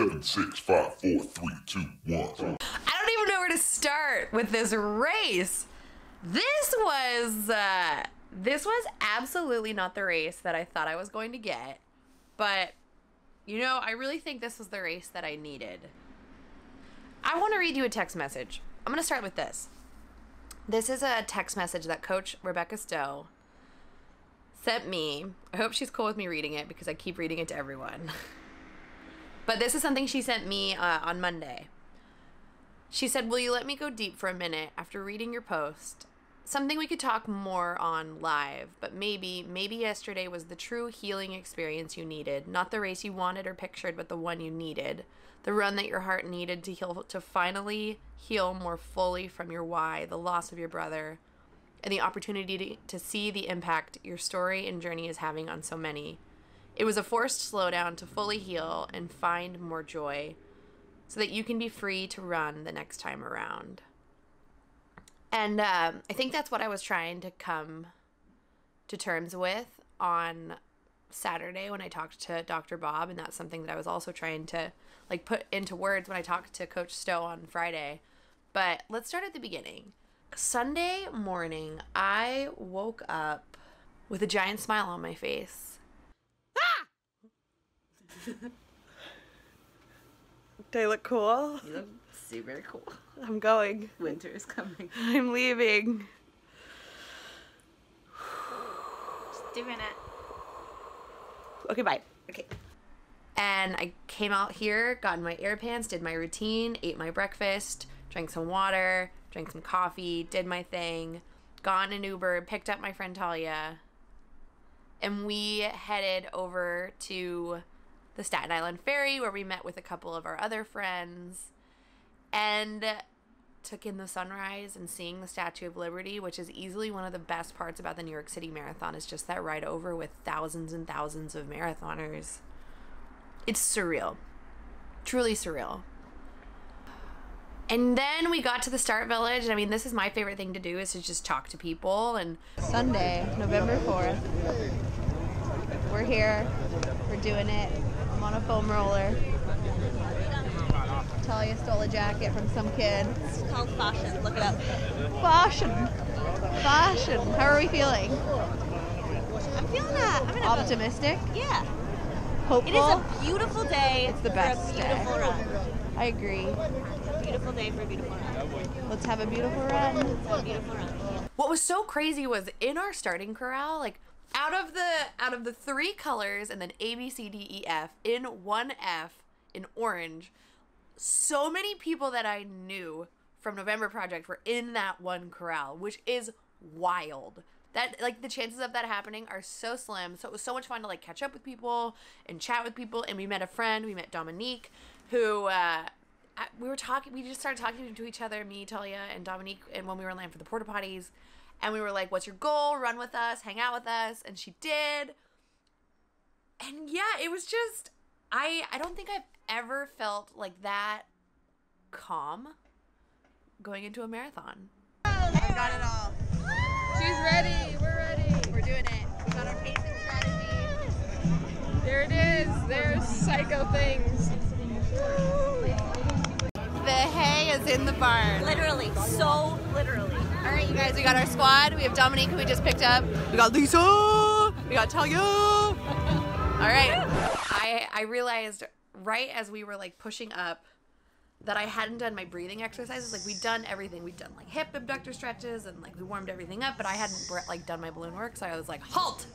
7, 6, 5, 4, 3, 2, 1. I don't even know where to start with this race. This was absolutely not the race that I thought I was going to get. But, you know, I really think this was the race that I needed. I want to read you a text message. I'm going to start with this. This is a text message that Coach Rebecca Stowe sent me. I hope she's cool with me reading it because I keep reading it to everyone. But this is something she sent me on Monday. She said, "Will you let me go deep for a minute after reading your post? Something we could talk more on live, but maybe yesterday was the true healing experience you needed. Not the race you wanted or pictured, but the one you needed. The run that your heart needed to heal, to finally heal more fully from your why, the loss of your brother, and the opportunity to see the impact your story and journey is having on so many. It was a forced slowdown to fully heal and find more joy so that you can be free to run the next time around." And I think that's what I was trying to come to terms with on Saturday when I talked to Dr. Bob, and that's something that I was also trying to like put into words when I talked to Coach Stowe on Friday. But let's start at the beginning. Sunday morning, I woke up with a giant smile on my face. Do I look cool? You look super cool. I'm going. Winter is coming. I'm leaving. Just doing it. Okay, bye. Okay. And I came out here, got in my air pants, did my routine, ate my breakfast, drank some water, drank some coffee, did my thing, got in an Uber, picked up my friend Talia, and we headed over to the Staten Island Ferry where we met with a couple of our other friends and took in the sunrise and seeing the Statue of Liberty, which is easily one of the best parts about the New York City Marathon, is just that ride over with thousands and thousands of marathoners. It's surreal. Truly surreal. And then we got to the start village, and I mean, this is my favorite thing to do, is to just talk to people. And Sunday, November 4th. We're here. We're doing it. I'm on a foam roller. Talia stole a jacket from some kid. It's called fashion. Look it up. Fashion. Fashion. How are we feeling? I'm feeling that. I'm in Optimistic? Yeah. Hopeful? It is a beautiful day. It's the best for a beautiful day. run. I agree. Beautiful day for a beautiful run. Let's have a beautiful run. Let's have a beautiful run. what was so crazy was in our starting corral, like out of the three colors and then A, B, C, D, E, F, in one F in orange, so many people that I knew from November Project were in that one corral, which is wild. That, like, the chances of that happening are so slim. So it was so much fun to, like, catch up with people and chat with people. And we met a friend. We met Dominique, who we just started talking to each other, me, Talia, and Dominique, and when we were in line for the porta potties. And we were like, what's your goal? Run with us. Hang out with us. And she did. And, yeah, it was just, I don't think I've ever felt like that calm going into a marathon. I got it all. She's ready. We're ready. We're doing it. We got our pacing strategy. There it is. There's psycho things. The hay is in the barn. Literally, so literally. All right, you guys, we got our squad. We have Dominique, who we just picked up. We got Lisa. We got Talia. All right. I realized right as we were, like, pushing up that I hadn't done my breathing exercises. Like, we'd done everything. We'd done, like, hip abductor stretches and, like, we warmed everything up, but I hadn't, like, done my balloon work. So I was like, halt!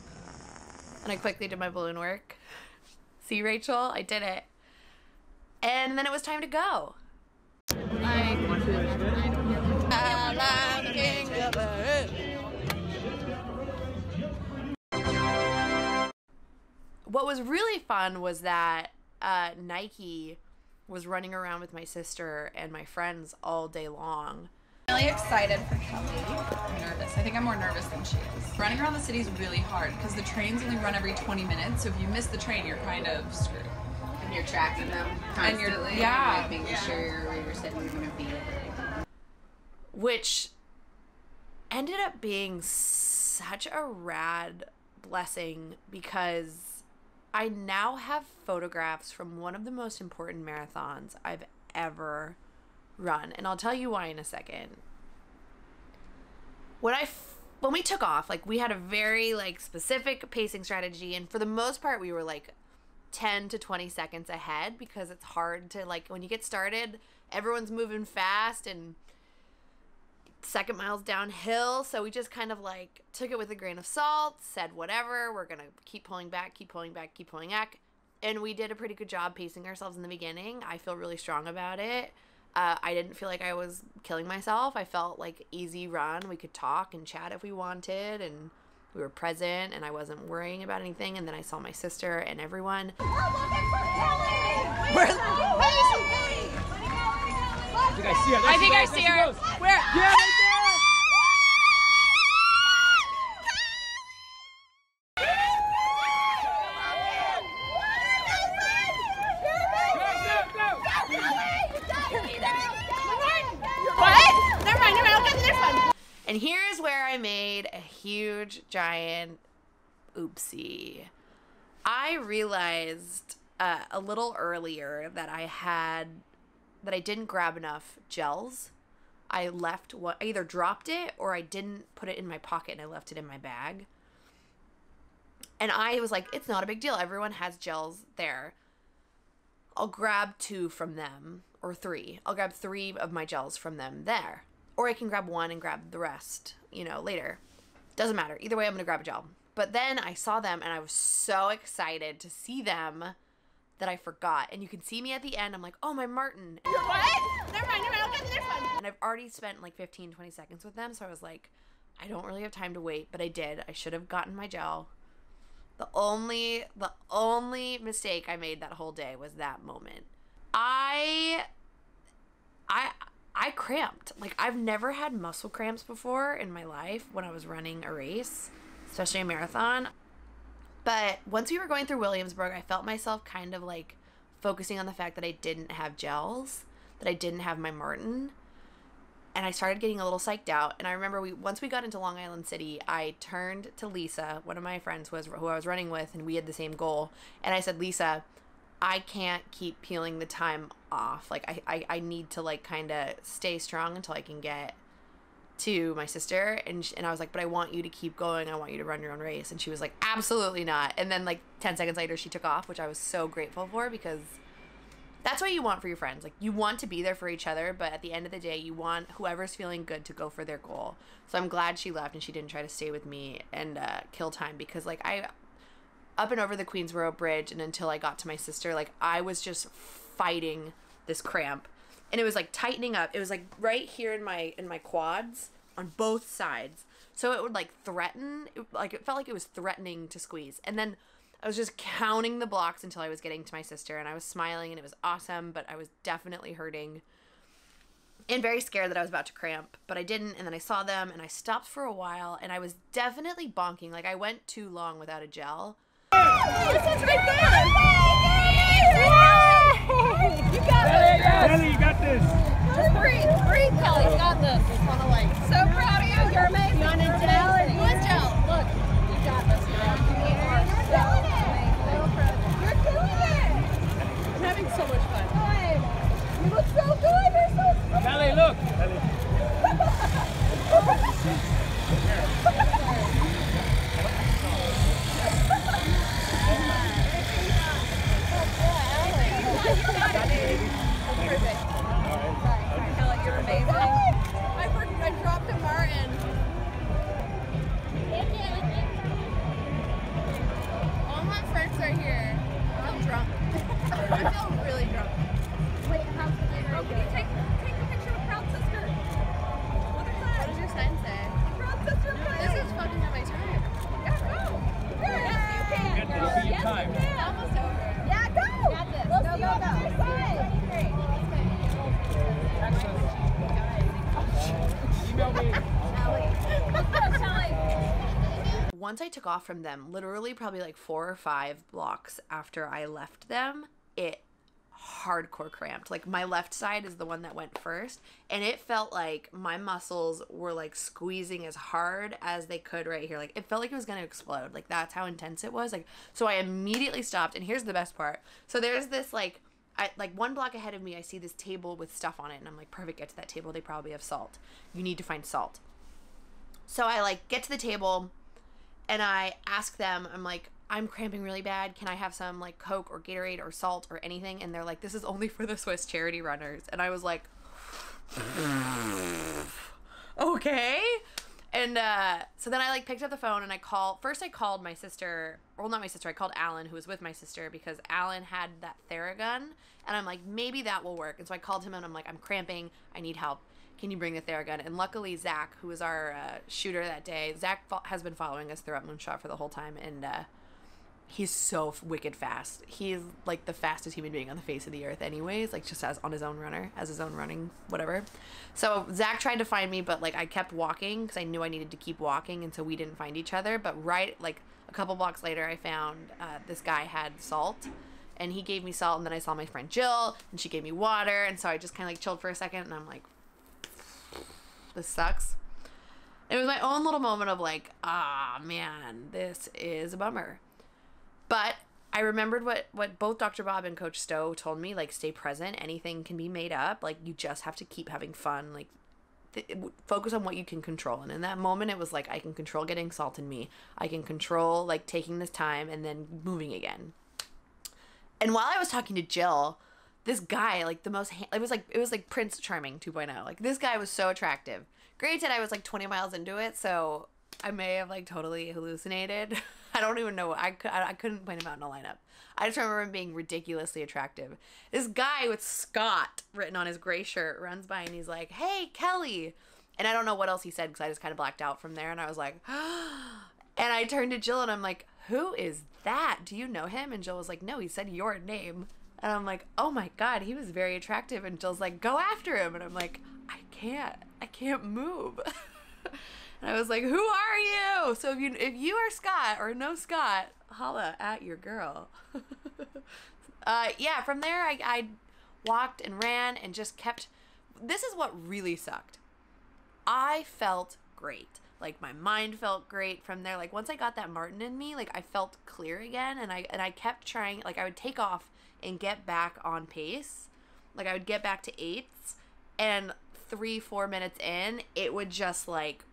And I quickly did my balloon work. See, Raechel? I did it. And then it was time to go. What was really fun was that Nike was running around with my sister and my friends all day long. I'm really excited for Kelly. I'm nervous. I think I'm more nervous than she is. Running around the city is really hard because the trains only run every 20 minutes, so if you miss the train, you're kind of screwed. And you're tracking them constantly. And yeah. And, like, making sure where you're sitting you're going to be. Which ended up being such a rad blessing because I now have photographs from one of the most important marathons I've ever run, and I'll tell you why in a second. When we took off, like, we had a very, like, specific pacing strategy, and for the most part we were like 10 to 20 seconds ahead, because it's hard to, like, when you get started, everyone's moving fast and second mile's downhill, so we just kind of like took it with a grain of salt, said whatever, we're gonna keep pulling back, and we did a pretty good job pacing ourselves in the beginning. I feel really strong about it. I didn't feel like I was killing myself. I felt like easy run. We could talk and chat if we wanted, and we were present, and I wasn't worrying about anything. And then I saw my sister and everyone. We're looking for Kelly! I think I see her. Where? Yeah, right there! What? Never mind, I'll get to the next one. And here's where I made a huge, giant oopsie. I realized a little earlier that I didn't grab enough gels. I either dropped it or I didn't put it in my pocket and I left it in my bag. And I was like, it's not a big deal. Everyone has gels there. I'll grab 2 from them, or 3. I'll grab 3 of my gels from them there. Or I can grab 1 and grab the rest, later. Doesn't matter. Either way, I'm going to grab a gel. But then I saw them and I was so excited to see them that I forgot. And you can see me at the end. I'm like, oh, my Martin. What? Never mind, I'll get to the next one. And I've already spent like 15, 20 seconds with them. So I was like, I don't really have time to wait, but I did. I should have gotten my gel. The only mistake I made that whole day was that moment. I cramped. Like, I've never had muscle cramps before in my life when I was running a race, especially a marathon. But once we were going through Williamsburg, I felt myself kind of like focusing on the fact that I didn't have gels, that I didn't have my Martin. And I started getting a little psyched out. And I remember once we got into Long Island City, I turned to Lisa, one of my friends who I was running with, and we had the same goal. And I said, Lisa, I can't keep peeling the time off. Like, I need to, like, kind of stay strong until I can get to my sister. And I was like, but I want you to keep going. I want you to run your own race. And she was like, absolutely not. And then, like, 10 seconds later, she took off, which I was so grateful for, because that's what you want for your friends. Like, you want to be there for each other, but at the end of the day, you want whoever's feeling good to go for their goal. So I'm glad she left and she didn't try to stay with me and kill time, because, like, up and over the Queensboro Bridge and until I got to my sister, like, I was just fighting this cramp, and it was like tightening up. It was like right here in my quads on both sides. So it would like threaten, it felt like it was threatening to squeeze. And then I was just counting the blocks until I was getting to my sister, and I was smiling and it was awesome, but I was definitely hurting and very scared that I was about to cramp, but I didn't. And then I saw them and I stopped for a while, and I was definitely bonking. Like, I went too long without a gel. This is right there. You got this. Kelly, you got this. Just breathe, Kelly. You got this. So proud of you. You're amazing. You want a gel? Who is gel? Look, you got this, girl. You are killing it. You're killing it. I'm having so much fun. You look so good. You're so sweet. Kelly, look. Kelly. You're amazing. I dropped a Martin. All my friends are here. I'm drunk. I feel really drunk. Wait, how's the day? Oh, can you take a picture of Proud Sister? What is that? What does your sign say? Proud Sister. This is fucking at my time. Yeah, go. Yes, you can. Get this for your time. Yes, you can. Almost over. Yeah, go. Got this. We'll see you on the other side. Great. Email me. Once I took off from them, literally probably like 4 or 5 blocks after I left them, it hardcore cramped. Like my left side is the one that went first, and it felt like my muscles were like squeezing as hard as they could right here. Like it felt like it was gonna explode. Like that's how intense it was. Like so I immediately stopped, and here's the best part. So there's this like one block ahead of me, I see this table with stuff on it, and I'm like, perfect, get to that table. They probably have salt. You need to find salt. So I like get to the table, and I ask them, I'm like, I'm cramping really bad. Can I have some like Coke or Gatorade or salt or anything? And they're like, this is only for the Swiss charity runners. And I was like, okay. And so then I like picked up the phone and I called my sister, well, not my sister, I called Allan, who was with my sister, because Allan had that Theragun, and I'm like, maybe that will work. And so I called him and I'm like, I'm cramping, I need help. Can you bring the Theragun? And luckily Zach, who was our shooter that day, Zach has been following us throughout Moonshot for the whole time, and he's so wicked fast. He's like the fastest human being on the face of the earth anyways, like just as his own running, whatever. So Zach tried to find me, but like I kept walking because I knew I needed to keep walking, and so we didn't find each other. But right like a couple blocks later, I found this guy had salt, and he gave me salt, and then I saw my friend Jill, and she gave me water, and so I just kind of like chilled for a second, and I'm like, this sucks. It was my own little moment of like, ah, man, this is a bummer. But I remembered what both Dr. Bob and Coach Stowe told me, like, stay present. Anything can be made up. Like, you just have to keep having fun. Like, focus on what you can control. And in that moment, it was like, I can control getting salt in me. I can control, like, taking this time and then moving again. And while I was talking to Jill, this guy, like, it was like Prince Charming 2.0. Like, this guy was so attractive. Granted, I was, like, 20 miles into it, so I may have like totally hallucinated. I don't even know. I couldn't point him out in a lineup. I just remember him being ridiculously attractive. This guy with Scott written on his gray shirt runs by and he's like, "Hey, Kelly." And I don't know what else he said because I just kind of blacked out from there. And I was like, and I turned to Jill and I'm like, "Who is that? Do you know him?" And Jill was like, "No, he said your name." And I'm like, "Oh my God, he was very attractive." And Jill's like, "Go after him." And I'm like, I can't move. And I was like, "Who are you?" So if you are Scott or know Scott, holla at your girl. Yeah, from there I walked and ran and just kept. This is what really sucked. I felt great. Like my mind felt great from there. Like once I got that Martin in me, like I felt clear again, and I kept trying. Like I would take off and get back on pace. Like I would get back to 8s, and 3-4 minutes in, it would just like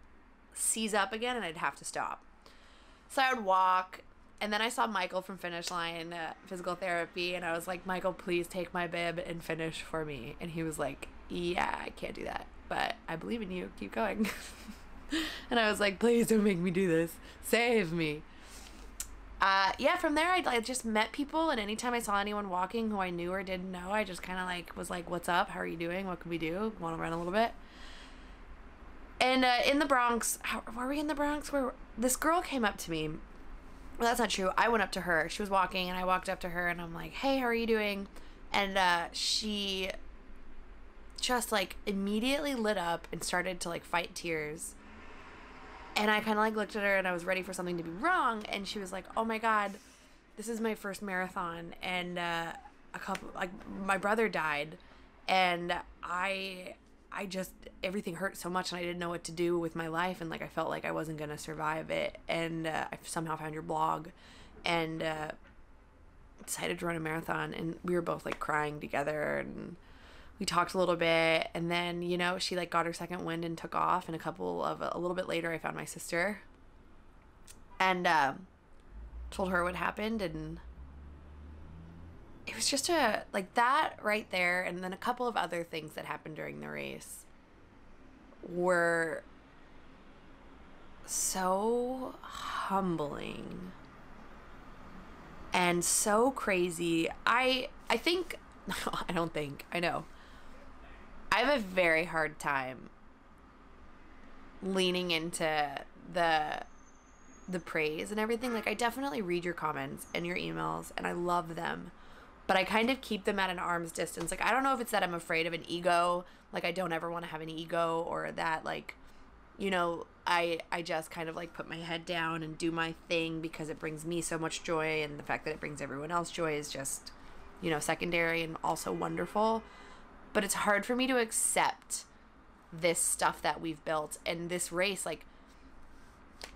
seize up again and I'd have to stop. So I would walk, and then I saw Michael from Finish Line Physical Therapy, and I was like, "Michael, please take my bib and finish for me." And he was like, "Yeah, I can't do that, but I believe in you, keep going." And I was like, "Please don't make me do this, save me." Yeah, from there I just met people, and anytime I saw anyone walking who I knew or didn't know, I just kind of like was like, "What's up? How are you doing? What can we do? Want to run a little bit?" And in the Bronx, were we in the Bronx? Where this girl came up to me. Well, that's not true. I went up to her. She was walking, and I walked up to her, and I'm like, "Hey, how are you doing?" And she just like immediately lit up and started to like fight tears. And I kind of like looked at her, and I was ready for something to be wrong. And she was like, "Oh my God, this is my first marathon, and my brother died, and I just, everything hurt so much, and I didn't know what to do with my life, and like I felt like I wasn't gonna survive it, and I somehow found your blog, and decided to run a marathon." And we were both like crying together, and we talked a little bit, and then she like got her second wind and took off, and a little bit later I found my sister and told her what happened, and it was just like that right there, and then a couple of other things that happened during the race were so humbling and so crazy. I know I have a very hard time leaning into the praise and everything. Like I definitely read your comments and your emails, and I love them, but I kind of keep them at an arm's distance. Like, I don't know if it's that I'm afraid of an ego. Like, I don't ever want to have an ego, or that, like, I just kind of, like, put my head down and do my thing because it brings me so much joy, and the fact that it brings everyone else joy is just, you know, secondary and also wonderful. But it's hard for me to accept this stuff that we've built and this race. Like,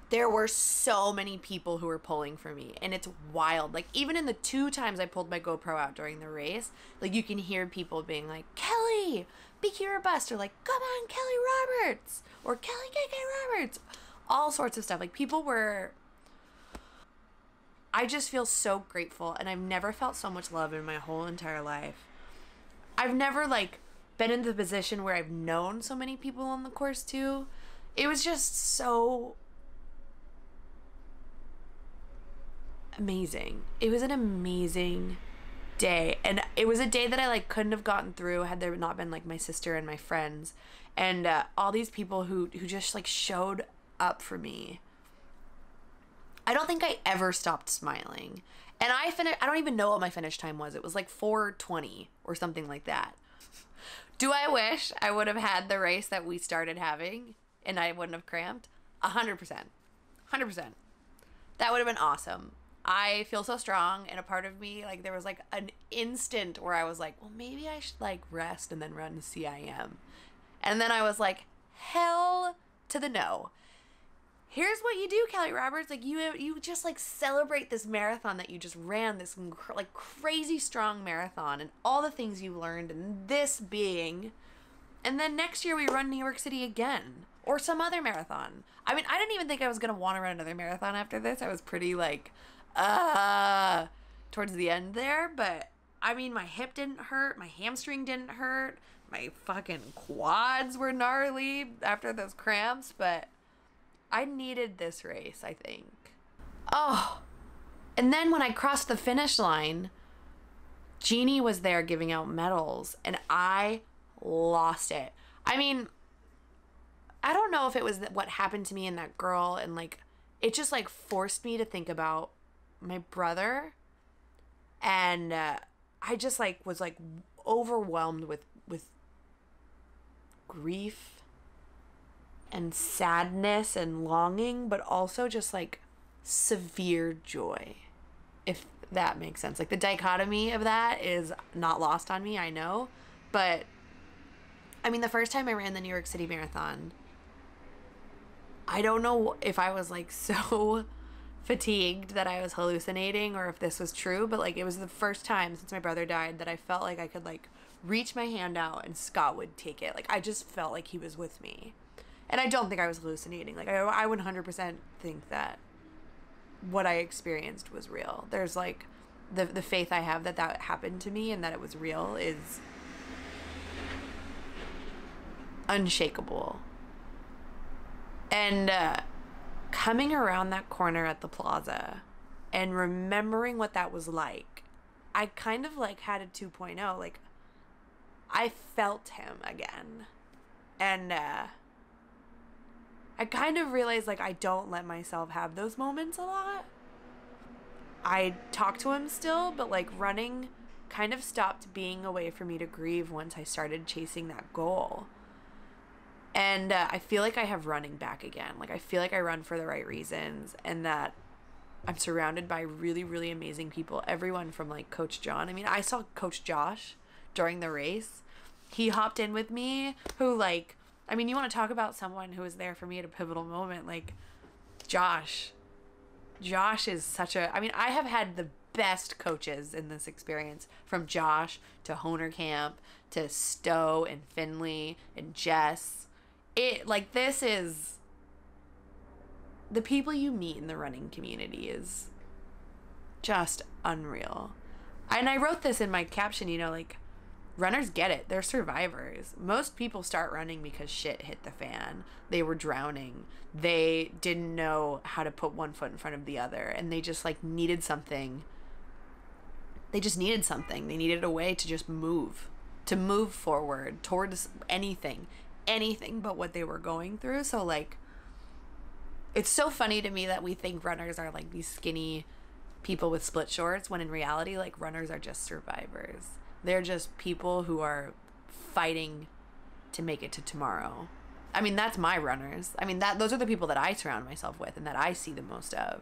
there were so many people who were pulling for me, and it's wild. Like, even in the 2 times I pulled my GoPro out during the race, like, you can hear people being like, Kelly, be your bust, or like, come on, Kelly Roberts, or Kelly KK Roberts, all sorts of stuff. Like, people were, I just feel so grateful, and I've never felt so much love in my whole entire life. I've never, like, been in the position where I've known so many people on the course, too. It was just so amazing. It was an amazing day, and it was a day that I, like, couldn't have gotten through had there not been, like, my sister and my friends, and all these people who just, like, showed up for me. I don't think I ever stopped smiling. And I don't even know what my finish time was. It was like 4:20 or something like that. Do I wish I would have had the race that we started having and I wouldn't have cramped? 100%. 100%. That would have been awesome. I feel so strong, and a part of me, like, there was like an instant where I was like, well, maybe I should like rest and then run CIM. And then I was like, hell to the no. Here's what you do, Kelly Roberts. Like, you just, like, celebrate this marathon that you just ran, this, like, crazy strong marathon, and all the things you learned, and this being, and then next year we run New York City again, or some other marathon. I mean, I didn't even think I was going to want to run another marathon after this. I was pretty, like, towards the end there, but, I mean, my hip didn't hurt, my hamstring didn't hurt, my fucking quads were gnarly after those cramps, but I needed this race, I think. Oh, and then when I crossed the finish line, Jeannie was there giving out medals, and I lost it. I mean, I don't know if it was what happened to me and that girl, and, like, it just, like, forced me to think about my brother, and I just, like, was, like, overwhelmed with grief and sadness and longing, but also just, like, severe joy, if that makes sense. Like, the dichotomy of that is not lost on me, I know, but I mean, the first time I ran the New York City Marathon, I don't know if I was, like, so fatigued that I was hallucinating or if this was true, but, like, it was the first time since my brother died that I felt like I could, like, reach my hand out and Scott would take it. Like, I just felt like he was with me. And I don't think I was hallucinating. Like, I would 100% think that what I experienced was real. There's, like, the faith I have that happened to me and that it was real is unshakable. And coming around that corner at the plaza and remembering what that was like, I kind of, like, had a 2.0. Like, I felt him again. And I kind of realized, like, I don't let myself have those moments a lot. I talk to him still, but, like, running kind of stopped being a way for me to grieve once I started chasing that goal. And I feel like I have running back again. Like, I feel like I run for the right reasons, and that I'm surrounded by really, really amazing people. Everyone from, like, Coach John. I mean, I saw Coach Josh during the race. He hopped in with me, who, like, I mean, you want to talk about someone who was there for me at a pivotal moment, like, Josh. Josh is such a, I mean, I have had the best coaches in this experience, from Josh to Honer Camp to Stowe and Finley and Jess. It, like, this is, the people you meet in the running community is just unreal. And I wrote this in my caption, you know, like, runners get it. They're survivors. Most people start running because shit hit the fan. They were drowning. They didn't know how to put one foot in front of the other. And they just, like, needed something. They just needed something. They needed a way to just move. To move forward towards anything. Anything but what they were going through. So, like, it's so funny to me that we think runners are, like, these skinny people with split shorts, when in reality, like, runners are just survivors. They're just people who are fighting to make it to tomorrow. I mean, that's my runners. I mean, those are the people that I surround myself with and that I see the most of.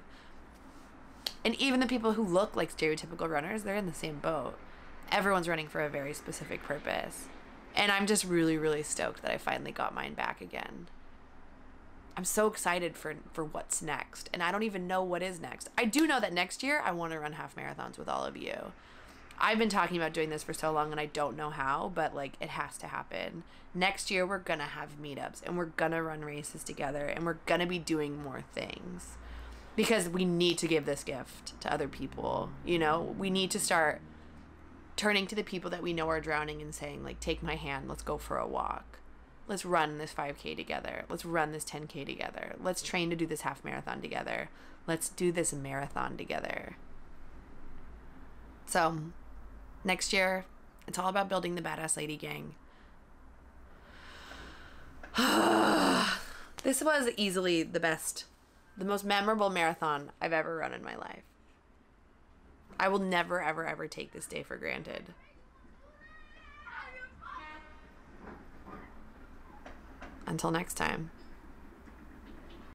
And even the people who look like stereotypical runners, they're in the same boat. Everyone's running for a very specific purpose. And I'm just really, really stoked that I finally got mine back again. I'm so excited for what's next. And I don't even know what is next. I do know that next year I want to run half marathons with all of you. I've been talking about doing this for so long and I don't know how, but like it has to happen. Next year we're gonna have meetups and we're gonna run races together and we're gonna be doing more things because we need to give this gift to other people. You know, we need to start turning to the people that we know are drowning and saying like, take my hand, let's go for a walk. Let's run this 5K together. Let's run this 10K together. Let's train to do this half marathon together. Let's do this marathon together. So next year, it's all about building the Badass Lady Gang. This was easily the most memorable marathon I've ever run in my life. I will never, ever, ever take this day for granted. Until next time.